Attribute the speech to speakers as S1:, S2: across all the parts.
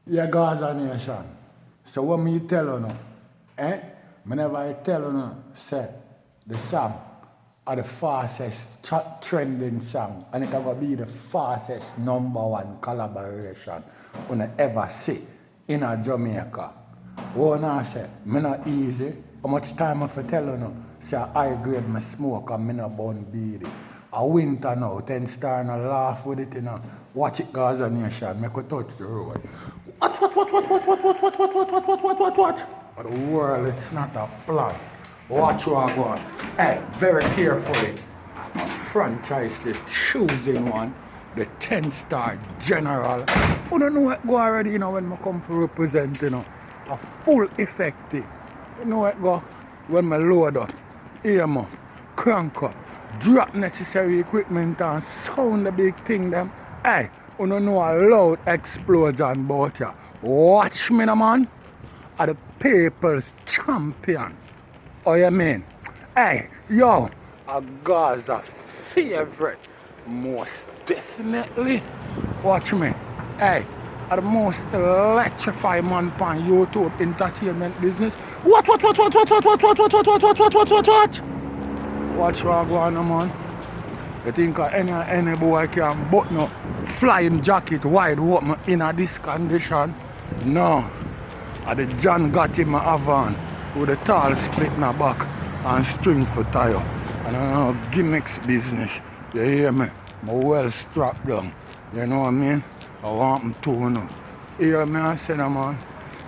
S1: Yeah, Gaza Nation. So what me tell you now, whenever I tell you now, say the song are the fastest trending song and it gonna be the fastest #1 collaboration you ever see in a Jamaica. What I say, me not easy. How much time I for tell you now? Say I grade my smoke and me not burn beady. A winter now, 10 star and I laugh with it, you know. Watch it Gaza Nation, make we touch the road. What? But the world, it's not a plan. Watch what I go on. Hey, very carefully. A franchise, the choosing one, the 10-star general. You don't know what go already, you know, when I come to represent, you know, a full effective. You know what go when I load up, aim up, crank up, drop necessary equipment and sound the big thing them. Hey, you don't know a loud explosion about ya. Watch me now, man. Are the people's champion. Oh, you mean? Hey, yo, a Gaza favorite. Most definitely. Watch me. Hey, are the most electrifying man on YouTube entertainment business. What? Watch what I go on, man. You think any boy can button up flying jacket wide open in this condition? No. The John got him a Avan with a tall split in the back and string for tire. And I know gimmicks business. You hear me? I'm well strapped down. You know what I mean? I want him to know. Hear me I say, man.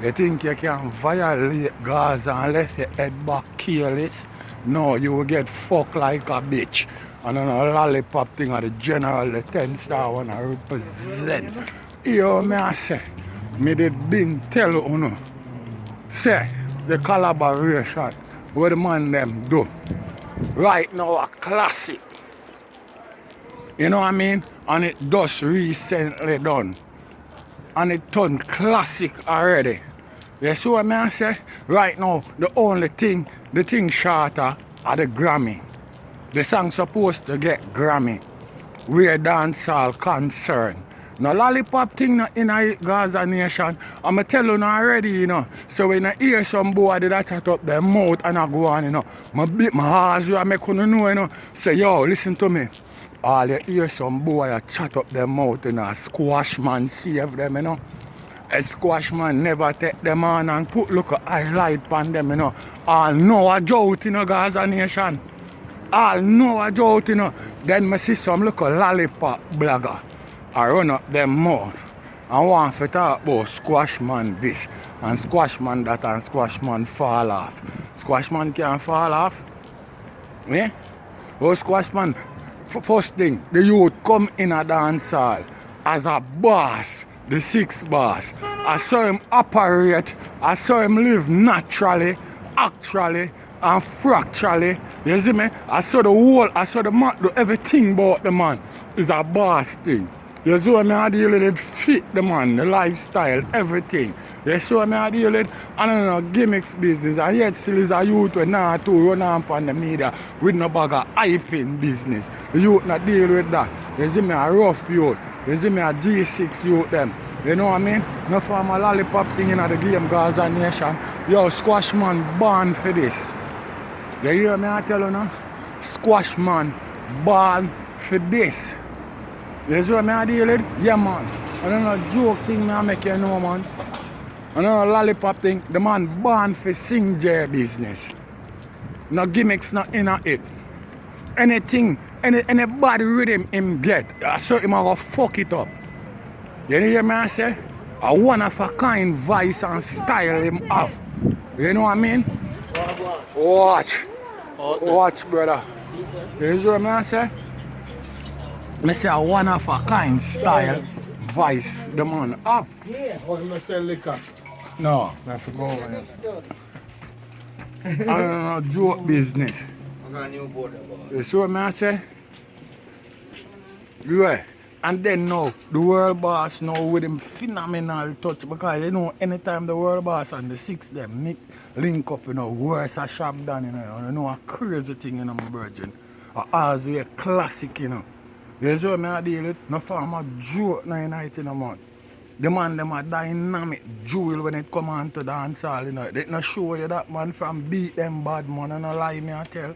S1: You think you can violate Gaza and left your head back careless? No, you will get fucked like a bitch. And then a lollipop thing of the general, the 10-star one I represent. Hear me I say. Me did been tell you know. Say the collaboration what the man them do. Right now a classic. You know what I mean? And it just recently done. And it turned classic already. You see what I say? Right now, the only thing, the thing shorter are the Grammy. The song supposed to get Grammy. Where dancehall concerned. No lollipop thing in a Gaza Nation. I'ma tell you already, you know. So when I hear some boy that chat up their mouth and I go on, you know, my beat my heart, I make you know, you know. Say, yo, listen to me. All you hear some boy that chat up their mouth, you know, squash man save them, you know. A squash man never take them on and put look a highlight on them, you know. All know a joke, you know, Gaza Nation. All know a joke, you know. Then I see some look a lollipop blogger. I run up them mouth and want to talk about squash man this and squash man that and squash man fall off. Squash man can't fall off. Yeah? Oh, squash man, first thing, the youth come in a dance hall as a boss, the 6th boss. I saw him operate, I saw him live naturally, actually, and fracturally. You see me? I saw the whole, I saw the man, everything about the man is a boss thing. You see what I deal with it fit the man, the lifestyle, everything. You see what I deal with? I don't know, gimmicks business. And yet still is a youth when now to run up on the media with no bag of hyping business. The youth not deal with that. You see me a rough youth. You see me a G6 youth them. You know what I mean? No from a lollipop thing in the game Gaza Nation. Yo, squash man born for this. You hear me I tell you now? Squash man born for this. You see what I deal with? Yeah, man. I don't know joke thing I make you know, man. I don't know lollipop thing. The man born for sing J business. No gimmicks not in it. Anything, any bad rhythm him get, I saw him go fuck it up. You hear me I say? A one of a kind voice and style him have. You know what I mean? Watch. Watch, brother. You see what I say? I say a one of a kind style voice the man have.
S2: Yeah. Or you sell liquor?
S1: No, I have to go over there. I don't know joke business.
S2: I got a new border.
S1: You see what I say? Yeah. And then now, the world boss now with him phenomenal touch because you know anytime the world boss and the 6 them link up, you know, worse a shop done, you know a crazy thing, you know, my virgin. A classic, you know. You see what I deal with? No farm a joke night in a month. The man them a dynamic jewel when it come on to dancehall, you know. They not show you that man from beat them bad man and a lie me I tell.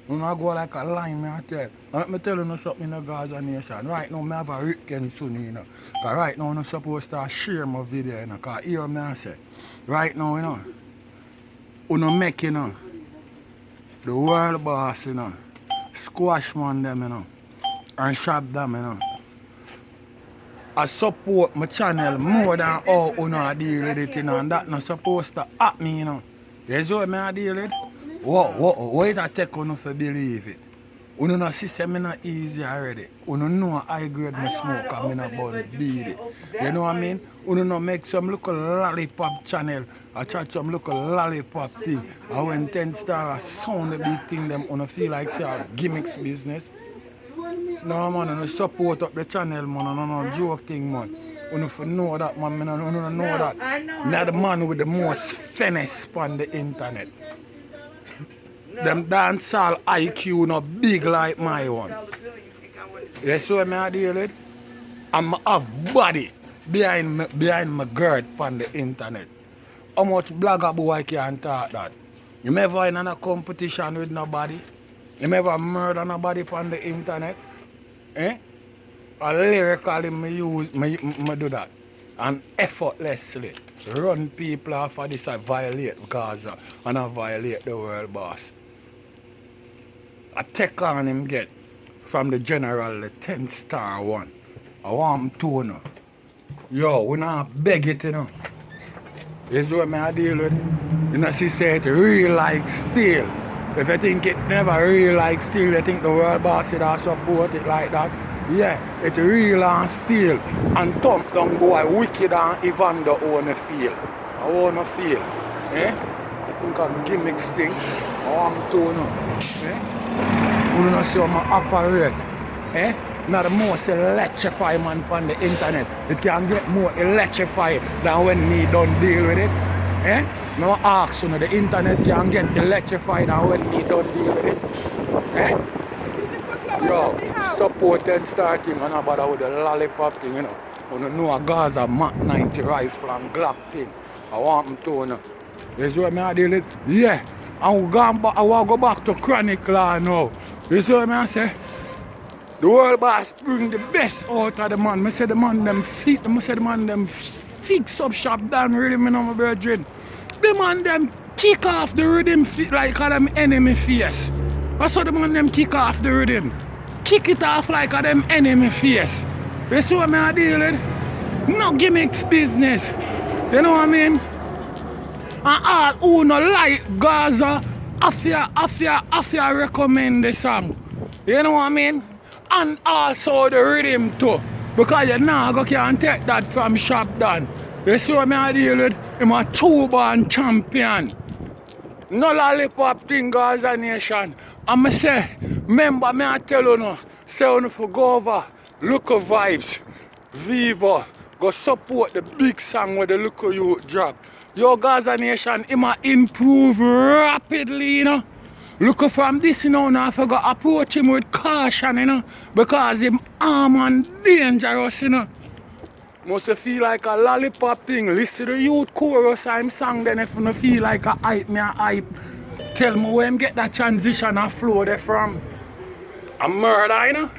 S1: You know go like a lie me I tell. Let me tell you something in the Gaza Nation. Right now I have a weekend soon, you know. Cause right now I'm supposed to share my video, you know. Cause hear me I say. Right now, you know. You know make you know. The world boss, you know. Squash man them, you know. And shop them, you know. I support my channel more than how you know I deal with it, you know, and that not supposed to happen, you know. You see what I deal with? What it take you to believe it? You know system is not easy already. You know I grade my smoke and I not burn bead. You know what I mean? You know make some local lollipop channel. I try some local lollipop thing. And when 10 stars sound a big thing, them you feel like say a gimmicks business. No man, I support up the channel man, no joke thing man. You know that man, you know that. Now the man with the most finesse on the internet. Them dancehall IQ not big like my one. You see what I deal with? I'm a body behind my gird on the internet. How much blogger boy can talk that? You never in a competition with nobody? You never murder nobody on the internet? Eh? A lyrically me do that. And effortlessly run people off of this I violate Gaza and I violate the world boss. I take on him get from the general the 10 star one. I want him to know. Yo, we not beg it, you know. You see what I deal with? You know, she said it real like steel. If you think it never real like steel, you think the world boss should support it like that. Yeah, it's real and steel. And thump down boy wicked and Evander wanna feel. I wanna feel. Eh? I think a gimmicks thing. I want to know. Eh? You know see how I operate. Eh? Not the most electrifying man on the internet. It can get more electrified than when me don't deal with it. Eh? No ask you know, the internet can get electrified than when me don't deal with it. Eh? Yo, support and starting and about with the lollipop thing, you know. You know a Gaza Mach 90 rifle and Glock thing. I want them to know. You see what I deal with? Yeah. And I want to go back to Chronic Law now. You see what I say? The world boss bring the best out of the man. I say the man them fix up shop down rhythm in my brethren. The man them kick off the rhythm like them enemy face. That's how the man them kick off the rhythm. Kick it off like them enemy face. You see what I deal with? No gimmicks business. You know what I mean? And all who no like Gaza, Afia recommend the song. You know what I mean? And also the rhythm too. Because you now can't take that from Shop Done. You see what I deal with? I'm a two-born champion. No lollipop thing Gaza Nation. And I say, remember me I tell you no, say you for go over, Local Vibes, Viva, go support the big song where the Local Youth drop. Your Gaza Nation, it might improve rapidly, you know. Look from this, you know, now I forgot to approach him with caution, you know, because him armed and dangerous, you know. Must feel like a lollipop thing. Listen to the youth chorus I'm song, then if you feel like a hype, me a hype. Tell me where him get that transition and flow there from. A murder, you know.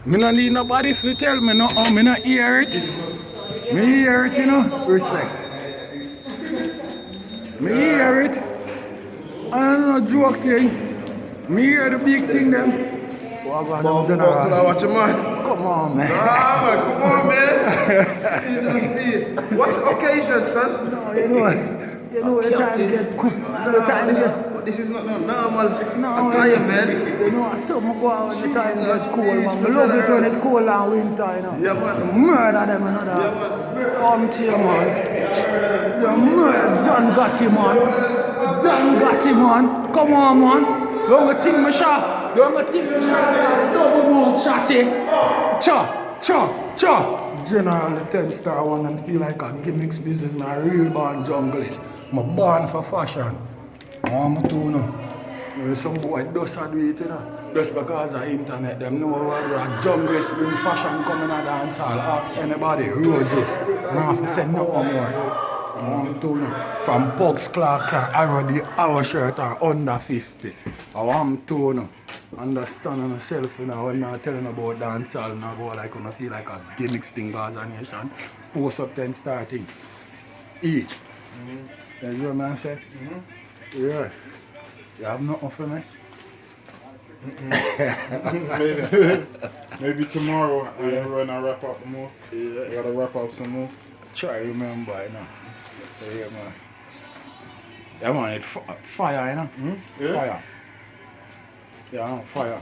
S1: Me not need nobody to tell me no, me not hear it. Me hear it, you know. Respect. Me hear it. I don't know joke thing. Me hear the big thing them.
S2: Can I watch a man?
S1: Come on, man.
S2: Nah, man, come on, man. Please. What's the occasion, son?
S1: No, you know, you're trying to get quick. You're trying to get.
S2: But this is not normal.
S1: No,
S2: attire, man.
S1: You know, something go on when the time gets cold, man. I love it when it's cold and winter, you know.
S2: Yeah, man.
S1: Murder them, you know that.
S2: Yeah, man.
S1: To you, man. You murder John Gotti, man. John Gotti, man. Come on, man. You don't think me shot. You don't think me shot. Double mouth shotty. Cha. General, the 10 star one and feel like a gimmicks business. I'm a real born junglist. I'm born for fashion. I want to know. When some boy does do it, you know. Just because of internet, them know what a jungle spring fashion coming at dance hall. Ask anybody, roses. Now have to say no more. I want to know. From Pugs Clarks or Arrow our shirt or under 50. I want to know. Understand myself, you know, when I'm telling about dancehall and I go like when I feel like a gimmicks thing as a nation. Post up then starting. Eat. You hear what I say? Yeah. You have nothing for me?
S2: Maybe tomorrow I run and wrap up more. Yeah. I gotta wrap up some more.
S1: Try remember, you know. Yeah, man. Yeah, man, it's fire, you know?
S2: Yeah.
S1: Fire. Yeah, fire.